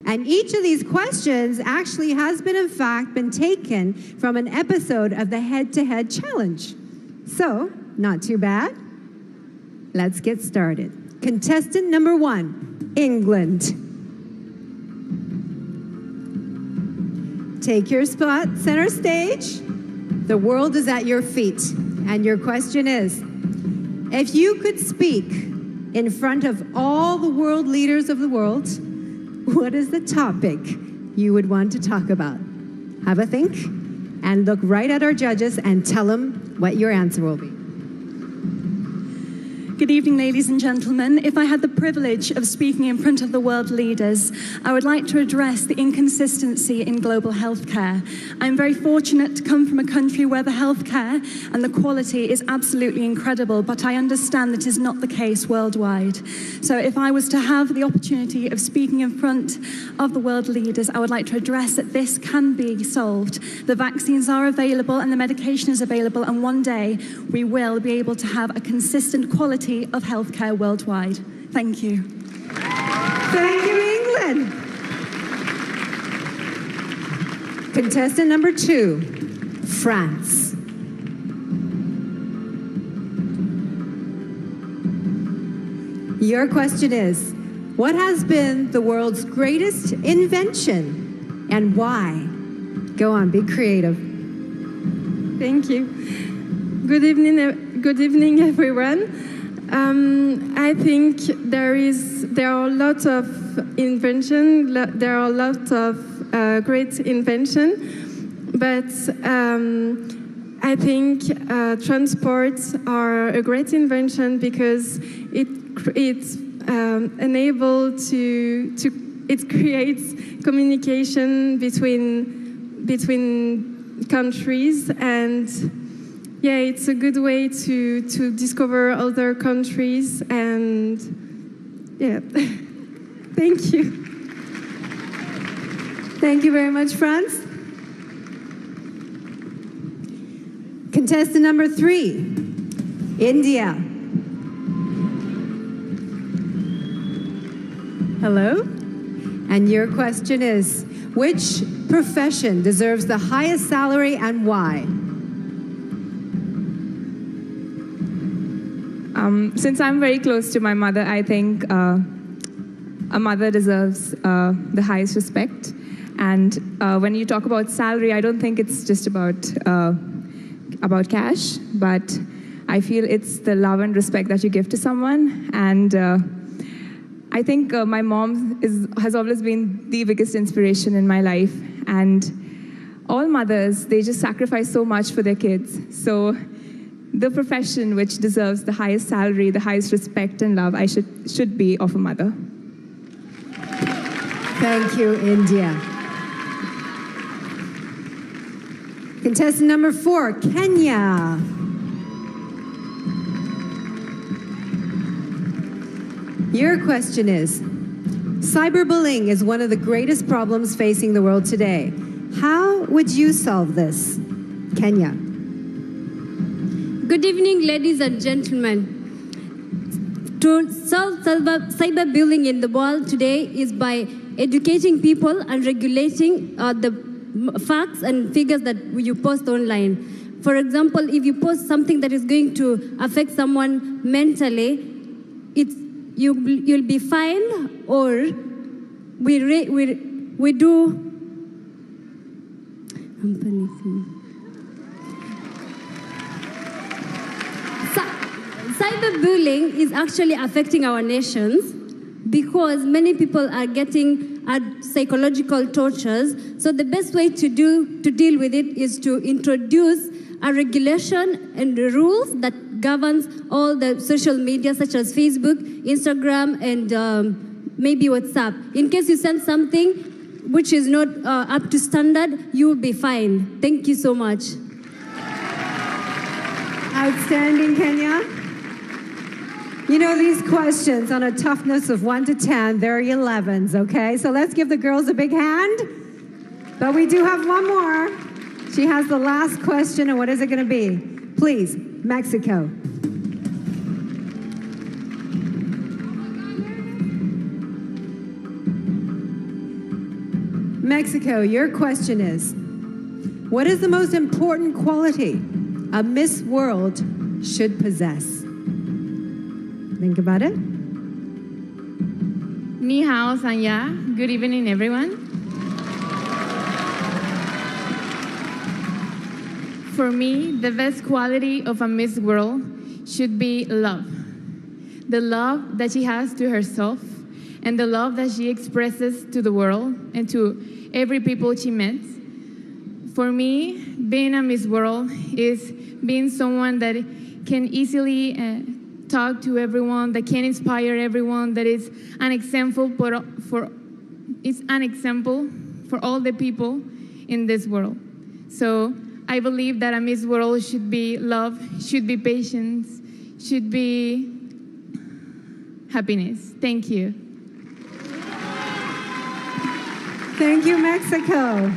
And each of these questions actually has been, in fact, been taken from an episode of the Head-to-Head Challenge. So, not too bad. Let's get started. Contestant number 1, England. Take your spot, center stage. The world is at your feet. And your question is, if you could speak in front of all the world leaders of the world, what is the topic you would want to talk about? Have a think and look right at our judges and tell them what your answer will be. Good evening, ladies and gentlemen. If I had the privilege of speaking in front of the world leaders, I would like to address the inconsistency in global healthcare. I'm very fortunate to come from a country where the healthcare and the quality is absolutely incredible, but I understand that is not the case worldwide. So if I was to have the opportunity of speaking in front of the world leaders, I would like to address that this can be solved. The vaccines are available and the medication is available, and one day we will be able to have a consistent quality of healthcare worldwide. Thank you. Thank you, England. Contestant number 2, France. Your question is, what has been the world's greatest invention and why? Go on, be creative. Thank you. Good evening, everyone. I think there are a lot of invention. There are a lot of great invention, but I think transports are a great invention because it's enable it creates communication between countries, and yeah, it's a good way to discover other countries, and yeah. Thank you. Thank you very much, France. Contestant number 3, India. Hello. And your question is, which profession deserves the highest salary and why? Since I'm very close to my mother, I think a mother deserves the highest respect. And when you talk about salary, I don't think it's just about cash, but I feel it's the love and respect that you give to someone. And I think my mom has always been the biggest inspiration in my life. And all mothers, they just sacrifice so much for their kids. So the profession which deserves the highest salary, the highest respect and love, should be of a mother. Thank you, India. Contestant number 4, Kenya. Your question is, cyberbullying is one of the greatest problems facing the world today. How would you solve this? Kenya. Good evening, ladies and gentlemen. To solve cyberbullying in the world today is by educating people and regulating the facts and figures that you post online. For example, if you post something that is going to affect someone mentally, you'll be fined, or we do. I'm panicking. Cyberbullying is actually affecting our nations because many people are getting psychological tortures. So the best way to deal with it is to introduce a regulation and rules that governs all the social media such as Facebook, Instagram, and maybe WhatsApp. In case you send something which is not up to standard, you will be fined. Thank you so much. Outstanding, Kenya. You know, these questions on a toughness of 1 to 10, they're 11s, okay? So let's give the girls a big hand. But we do have one more. She has the last question, and what is it going to be? Please, Mexico. Mexico, your question is, what is the most important quality a Miss World should possess? Think about it. Ni hao, Sanya. Good evening, everyone. For me, the best quality of a Miss World should be love. The love that she has to herself and the love that she expresses to the world and to every people she meets. For me, being a Miss World is being someone that can easily talk to everyone, that can inspire everyone, that is an example for all the people in this world. So I believe that a Miss World should be love, should be patience, should be happiness. Thank you. Thank you, Mexico.